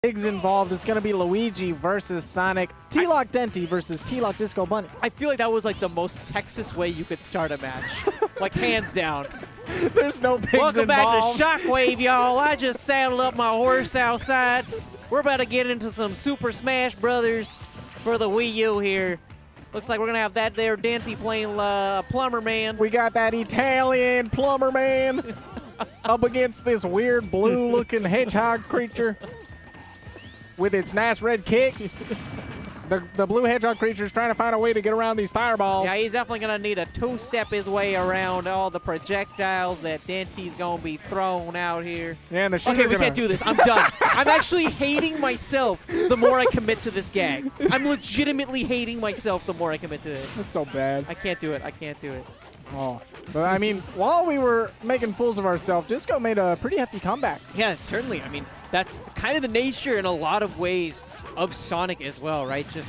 Bigs involved. It's going to be Luigi versus Sonic. TLOC Denti versus TLOC DisqoBunny. I feel like that was like the most Texas way you could start a match. Like hands down. There's no pigs Welcome involved. back to Shockwave, y'all. I just saddled up my horse outside. We're about to get into some Super Smash Brothers for the Wii U here. Looks like we're going to have that there Denti playing Plumber Man. We got that Italian plumber man up against this weird blue-looking hedgehog creature with its nice red kicks. The blue hedgehog creature is trying to find a way to get around these fireballs. Yeah, he's definitely going to need a two-step his way around all the projectiles that Denti's going to be throwing out here. Yeah, and the Okay, we can't do this. I'm done. I'm actually hating myself the more I commit to this gag. I'm legitimately hating myself the more I commit to it. That's so bad. I can't do it. I can't do it. Oh, but I mean, while we were making fools of ourselves, Disco made a pretty hefty comeback. Yeah, certainly. I mean, that's kind of the nature in a lot of ways of Sonic as well, right? Just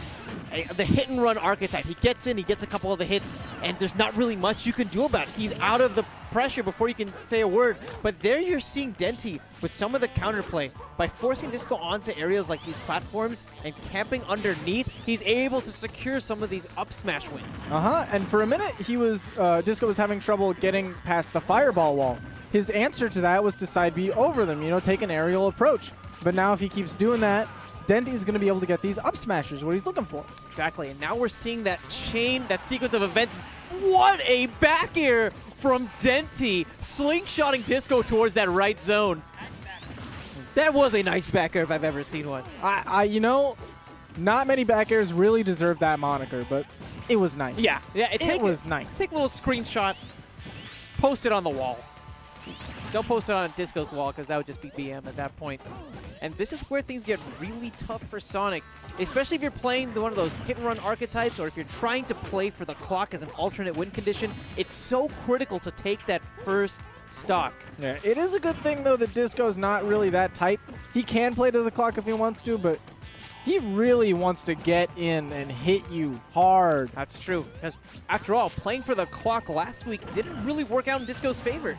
the hit-and-run archetype. He gets in, he gets a couple of the hits, and there's not really much you can do about it. He's out of the pressure before you can say a word. But there you're seeing Denti with some of the counterplay. By forcing Disco onto areas like these platforms and camping underneath, he's able to secure some of these up smash wins. And for a minute, he was Disco was having trouble getting past the fireball wall. His answer to that was to side B over them, take an aerial approach. But now if he keeps doing that, Denti's going to be able to get these up smashers, what he's looking for. Exactly, and now we're seeing that chain, that sequence of events. What a back air from Denti, slingshotting Disco towards that right zone. That was a nice back air if I've ever seen one. Not many back airs really deserve that moniker, but it was nice. Yeah, it was nice. Take a little screenshot, post it on the wall. Don't post it on Disco's wall because that would just be BM at that point. And this is where things get really tough for Sonic, especially if you're playing one of those hit-and-run archetypes or if you're trying to play for the clock as an alternate win condition. It's so critical to take that first stock. Yeah, it is a good thing, though, that Disco's not really that tight. He can play to the clock if he wants to, but he really wants to get in and hit you hard. That's true, because after all, playing for the clock last week didn't really work out in Disco's favor.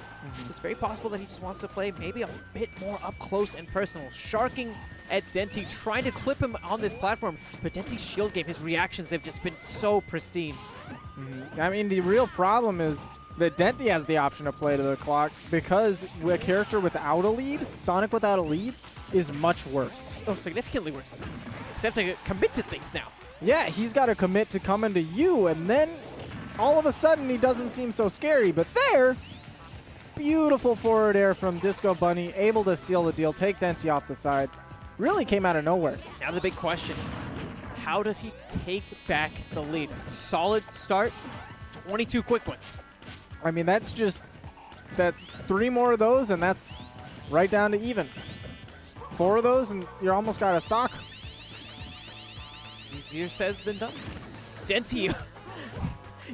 It's very possible that he just wants to play maybe a bit more up close and personal, sharking at Denti, trying to clip him on this platform. But Denti's shield game, his reactions, they've just been so pristine. I mean, the real problem is that Denti has the option to play to the clock because a character without a lead, Sonic without a lead, is much worse. Oh, significantly worse. Because they have to commit to things now. Yeah, he's got to commit to coming to you, and then all of a sudden he doesn't seem so scary. But there, beautiful forward air from DisqoBunny, able to seal the deal, take Denti off the side. Really came out of nowhere. Now the big question, how does he take back the lead? Solid start, 22 quick wins. I mean, that's just that 3 more of those, and that's right down to even. 4 of those, and you're almost got a stock. Easier said than done. Denti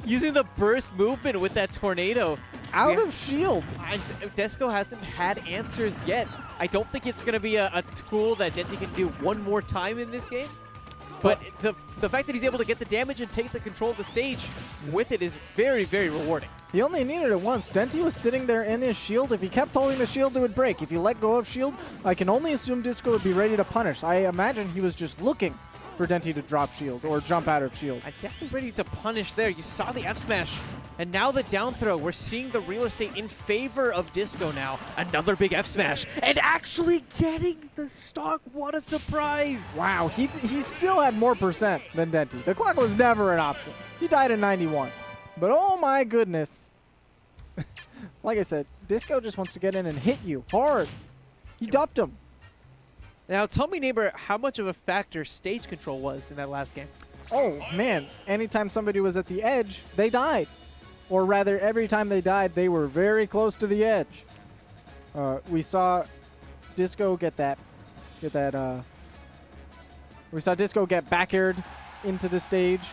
using the burst movement with that tornado. Out of shield. And Disco hasn't had answers yet. I don't think it's going to be a tool that Denti can do one more time in this game. But the fact that he's able to get the damage and take the control of the stage with it is very, very rewarding. He only needed it once. Denti was sitting there in his shield. If he kept holding the shield, it would break. If you let go of shield, I can only assume Disco would be ready to punish. I imagine he was just looking for Denti to drop shield or jump out of shield. I'm definitely ready to punish there. You saw the F smash, and now the down throw. We're seeing the real estate in favor of Disco now. Another big F smash, and actually getting the stock. What a surprise! Wow, he still had more percent than Denti. The clock was never an option. He died in 91. But oh my goodness. Like I said, Disco just wants to get in and hit you hard. He duffed him. Now, tell me, neighbor, how much of a factor stage control was in that last game? Oh, man. Anytime somebody was at the edge, they died. Or rather, every time they died, they were very close to the edge. We saw Disco get we saw Disco get back-aired into the stage.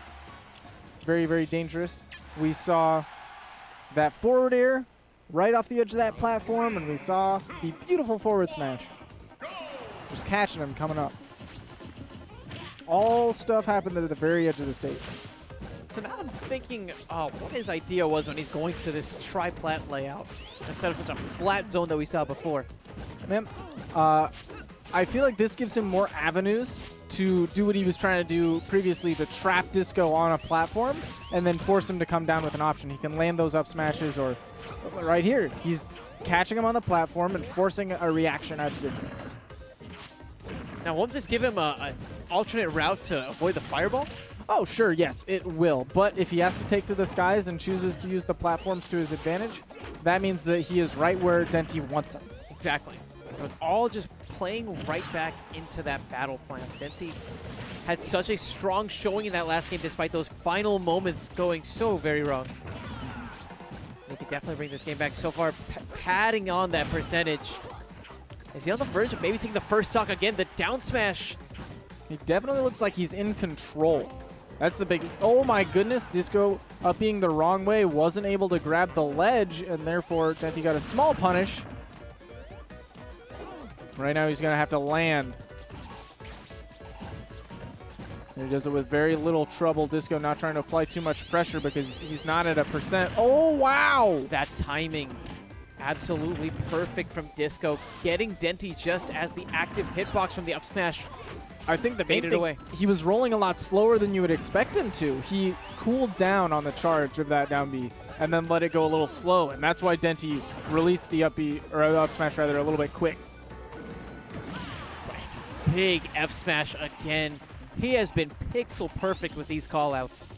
Very, very dangerous. We saw that forward air right off the edge of that platform, and we saw the beautiful forward smash. Just catching him coming up. All stuff happened at the very edge of the stage. So now I'm thinking what his idea was when he's going to this tri-plat layout instead of such a flat zone that we saw before. Man, I feel like this gives him more avenues to do what he was trying to do previously, to trap Disco on a platform and then force him to come down with an option. He can land those up smashes, or right here, he's catching him on the platform and forcing a reaction out of Disco. Now, won't this give him an alternate route to avoid the fireballs? Oh, sure, yes, it will. But if he has to take to the skies and chooses to use the platforms to his advantage, that means that he is right where Denti wants him. Exactly. So it's all just playing right back into that battle plan. Denti had such a strong showing in that last game despite those final moments going so very wrong. He could definitely bring this game back. So far, padding on that percentage. Is he on the verge of maybe taking the first stock again? The down smash. He definitely looks like he's in control. That's the big... Oh my goodness, Disco up being the wrong way, wasn't able to grab the ledge, and therefore Denti got a small punish. Right now he's going to have to land. And he does it with very little trouble. Disco not trying to apply too much pressure because he's not at a percent. Oh, wow! That timing, absolutely perfect from Disco. Getting Denti just as the active hitbox from the up smash. I think the main Faded thing, away. He was rolling a lot slower than you would expect him to. He cooled down on the charge of that down B and then let it go a little slow, and that's why Denti released the up B, or the up smash rather, a little bit quick. Big F smash again. He has been pixel perfect with these callouts.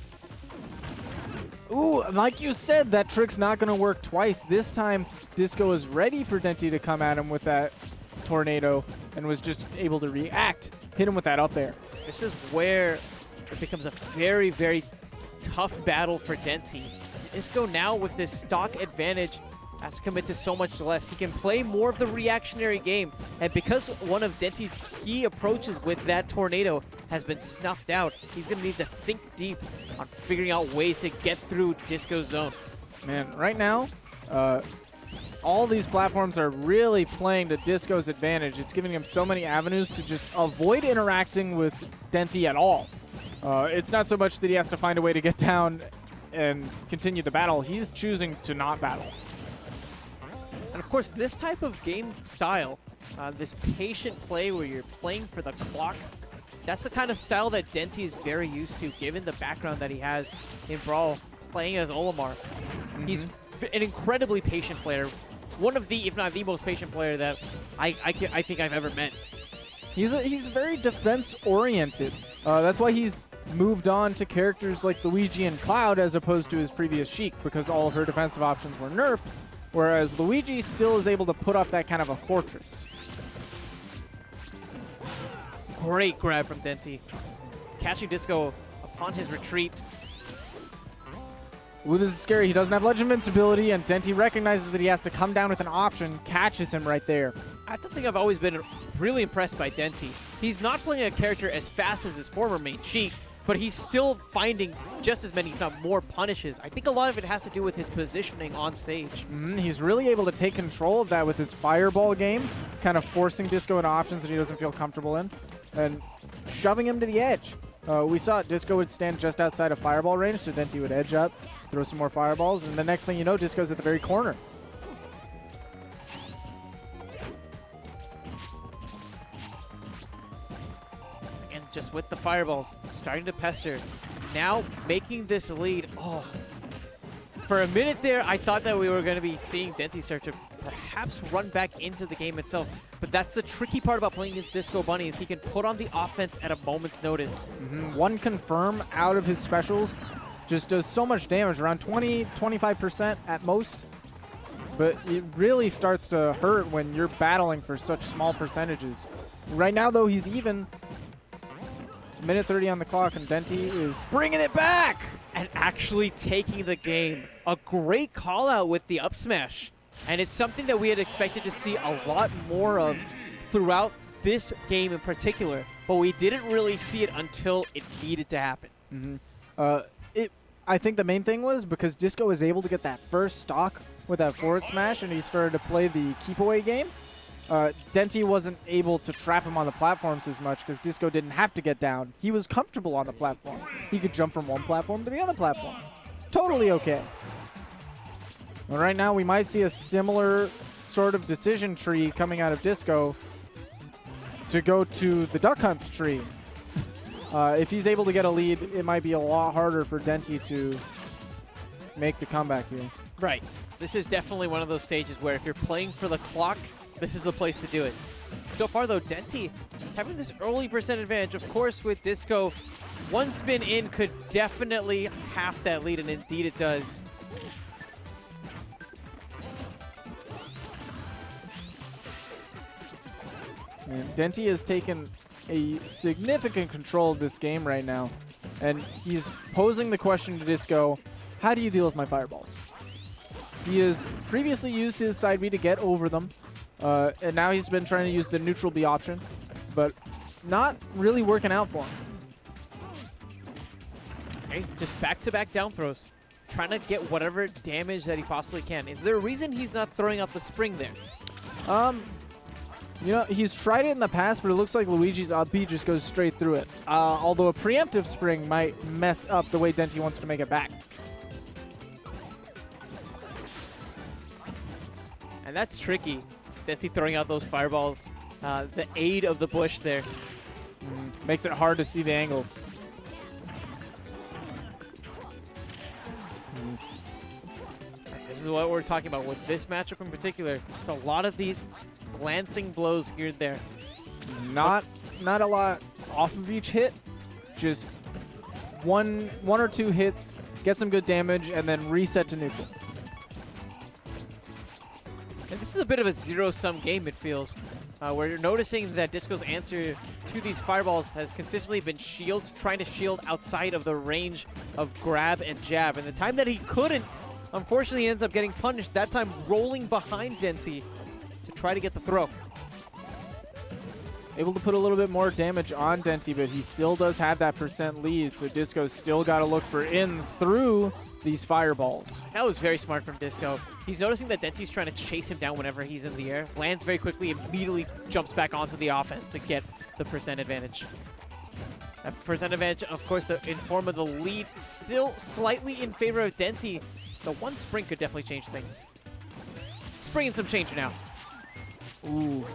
Ooh, like you said, that trick's not going to work twice. This time, Disco is ready for Denti to come at him with that tornado and was just able to react. Hit him with that up there. This is where it becomes a very, very tough battle for Denti. Disco now with this stock advantage has to commit to so much less. He can play more of the reactionary game, and because one of Denti's key approaches with that tornado has been snuffed out, he's going to need to think deep on figuring out ways to get through Disco's zone. Man, right now, all these platforms are really playing to Disco's advantage. It's giving him so many avenues to just avoid interacting with Denti at all. It's not so much that he has to find a way to get down and continue the battle. He's choosing to not battle. And of course, this type of game style, this patient play where you're playing for the clock, that's the kind of style that Denti is very used to, given the background that he has in Brawl, playing as Olimar. He's an incredibly patient player. One of the, if not the most patient player that I think I've ever met. He's very defense-oriented. That's why he's moved on to characters like Luigi and Cloud as opposed to his previous Sheik, because all of her defensive options were nerfed, whereas Luigi still is able to put up that kind of a fortress. Great grab from Denti. Catching Disco upon his retreat. Ooh, this is scary. He doesn't have Ledge Invincibility, and Denti recognizes that he has to come down with an option, catches him right there. That's something I've always been really impressed by Denti. He's not playing a character as fast as his former main Sheik, but he's still finding just as many, if not more, punishes. I think a lot of it has to do with his positioning on stage. He's really able to take control of that with his fireball game, kind of forcing Disco into options that he doesn't feel comfortable in, and shoving him to the edge. We saw Disco would stand just outside of fireball range, so Denti would edge up, throw some more fireballs, and the next thing you know, Disco's at the very corner. And just with the fireballs, starting to pester. Now making this lead. Oh, for a minute there, I thought that we were going to be seeing Denti start to perhaps run back into the game itself. But that's the tricky part about playing against DisqoBunny, is he can put on the offense at a moment's notice. One confirm out of his specials just does so much damage, around 20-25% at most. But it really starts to hurt when you're battling for such small percentages. Right now, though, he's even. Minute 30 on the clock, and Denti is bringing it back! And actually taking the game. A great call out with the up smash. And it's something that we had expected to see a lot more of throughout this game in particular. But we didn't really see it until it needed to happen. I think the main thing was because Disco was able to get that first stock with that forward smash, and he started to play the keep away game. Denti wasn't able to trap him on the platforms as much because Disco didn't have to get down. He was comfortable on the platform. He could jump from one platform to the other platform. Totally okay. Well, right now, we might see a similar sort of decision tree coming out of Disco. to go to the Duck Hunt tree. If he's able to get a lead, it might be a lot harder for Denti to make the comeback here. Right. This is definitely one of those stages where if you're playing for the clock, this is the place to do it. So far, though, Denti having this early percent advantage. Of course, with Disco, one spin in could definitely half that lead, and indeed it does. And Denti has taken a significant control of this game right now, and he's posing the question to Disco, how do you deal with my fireballs? He has previously used his side B to get over them, and now he's been trying to use the neutral B option, but not really working out for him. Okay, just back-to-back down throws, trying to get whatever damage that he possibly can. Is there a reason he's not throwing out the spring there? You know, he's tried it in the past, but it looks like Luigi's up B just goes straight through it. Although a preemptive spring might mess up the way Denti wants to make it back. And that's tricky. Denti throwing out those fireballs. The aid of the bush there. Makes it hard to see the angles. This is what we're talking about with this matchup in particular. Just a lot of these glancing blows here and there. Not a lot off of each hit. Just one or two hits, get some good damage, and then reset to neutral. And this is a bit of a zero-sum game, it feels. Where you're noticing that Disco's answer to these fireballs has consistently been shield, trying to shield outside of the range of grab and jab. And the time that he couldn't, unfortunately, he ends up getting punished, that time rolling behind Denti to try to get the throw. Able to put a little bit more damage on Denti, but he still does have that percent lead, so Disco's still got to look for ins through these fireballs. That was very smart from Disco. He's noticing that Denti's trying to chase him down whenever he's in the air, lands very quickly, immediately jumps back onto the offense to get the percent advantage. That percent advantage, of course, in form of the lead, still slightly in favor of Denti. The one spring could definitely change things. Spring and some change now. Ooh.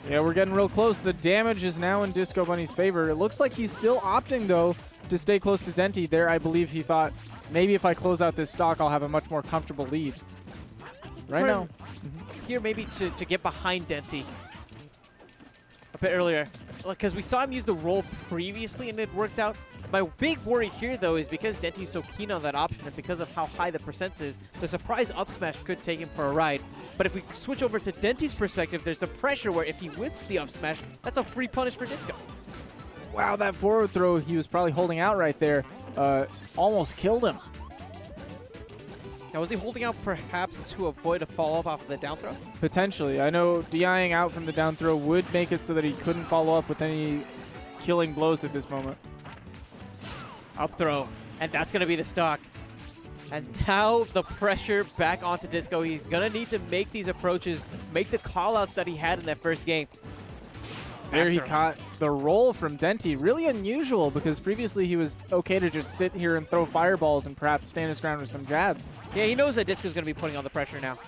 Yeah, we're getting real close. The damage is now in DisqoBunny's favor. It looks like he's still opting, though, to stay close to Denti. There, I believe he thought, maybe if I close out this stock, I'll have a much more comfortable lead. Right now. Here, maybe to get behind Denti a bit earlier. Because we saw him use the roll previously, and it worked out. My big worry here, though, is because Denti's so keen on that option and because of how high the percent is, the surprise up smash could take him for a ride. But if we switch over to Denti's perspective, there's the pressure where if he whips the up smash, that's a free punish for Disco. Wow, that forward throw he was probably holding out right there almost killed him. Now, was he holding out perhaps to avoid a follow-up off of the down throw? Potentially. I know DIing out from the down throw would make it so that he couldn't follow up with any killing blows at this moment. Up throw, and that's going to be the stock. And now the pressure back onto Disco. He's going to need to make these approaches, make the call-outs that he had in that first game. There he caught the roll from Denti. Really unusual because previously he was okay to just sit here and throw fireballs and perhaps stand his ground with some jabs. Yeah, he knows that Disco's going to be putting on the pressure now.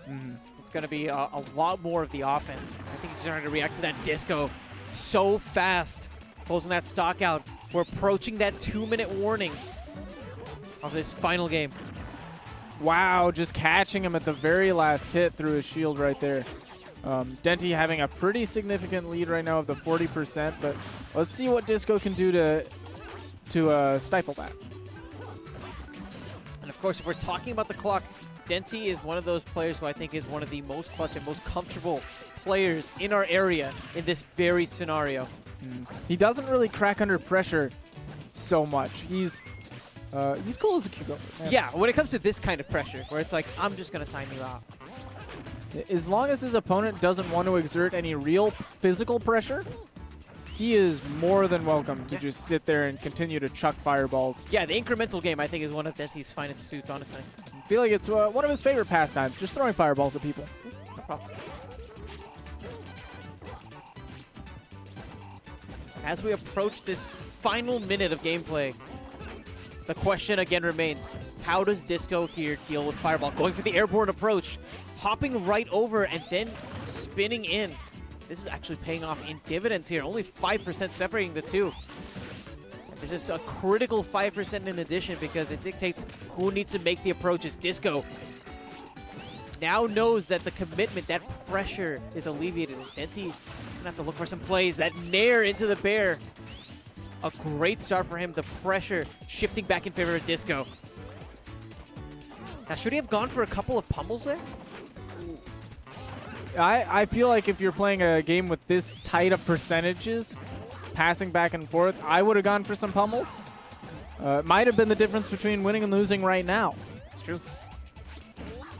It's going to be a lot more of the offense. I think he's starting to react to that Disco so fast, closing that stock out. We're approaching that 2-minute warning of this final game. Wow, just catching him at the very last hit through his shield right there. Denti having a pretty significant lead right now of the 40%, but let's see what Disco can do to stifle that. And of course, if we're talking about the clock, Denti is one of those players who I think is one of the most clutch and most comfortable players in our area in this very scenario. He doesn't really crack under pressure so much. He's cool as a cucumber. Yeah, when it comes to this kind of pressure, where it's like, I'm just going to time you out. As long as his opponent doesn't want to exert any real physical pressure, he is more than welcome to just sit there and continue to chuck fireballs. Yeah, the incremental game, I think, is one of Denti's finest suits, honestly. I feel like it's one of his favorite pastimes, just throwing fireballs at people. No problem. As we approach this final minute of gameplay, the question again remains, how does Disco here deal with Fireball? Going for the airborne approach, hopping right over and then spinning in. this is actually paying off in dividends here. Only 5% separating the two. There's just a critical 5% in addition because it dictates who needs to make the approaches. Disco now knows that the commitment, that pressure is alleviated. Denti is going to have to look for some plays. That nair into the bear. A great start for him. The pressure shifting back in favor of Disco. Now, should he have gone for a couple of pummels there? I feel like if you're playing a game with this tight of percentages, passing back and forth, I would have gone for some pummels. It might have been the difference between winning and losing right now. It's true.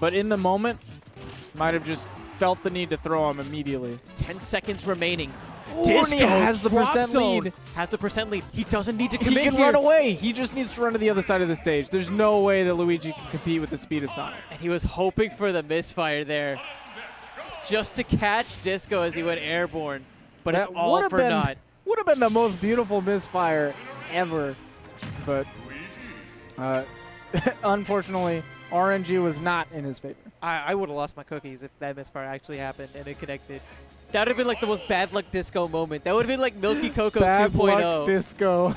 But in the moment, might have just felt the need to throw him immediately. 10 seconds remaining. Disco has the percent lead. Has the percent lead. He doesn't need to commit He can here. run away. He just needs to run to the other side of the stage. There's no way that Luigi can compete with the speed of Sonic. And he was hoping for the misfire there. Just to catch Disco as he went airborne. But it's all for naught. Would have been the most beautiful misfire ever. But unfortunately, RNG was not in his favor. I would have lost my cookies if that misfire actually happened and it connected. That would have been like the most bad luck Disco moment. That would have been like Milky Coco 2.0. Bad luck Disco.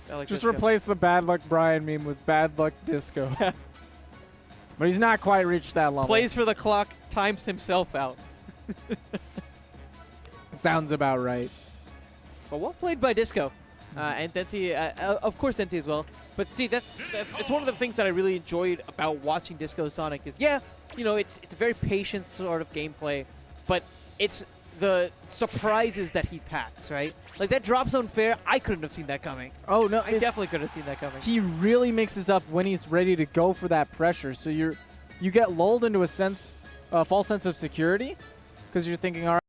Like Just Disco. replace the bad luck Brian meme with bad luck Disco. But he's not quite reached that level. Plays for the clock, times himself out. Sounds about right. But well played by Disco. And Denti, of course Denti as well. But see, it's one of the things that I really enjoyed about watching Disco Sonic is, yeah, you know, it's a very patient sort of gameplay, but it's the surprises that he packs, right? Like that drop zone fair, I couldn't have seen that coming. Oh, no. I definitely could have seen that coming. He really mixes up when he's ready to go for that pressure. So you get lulled into a false sense of security because you're thinking, all right,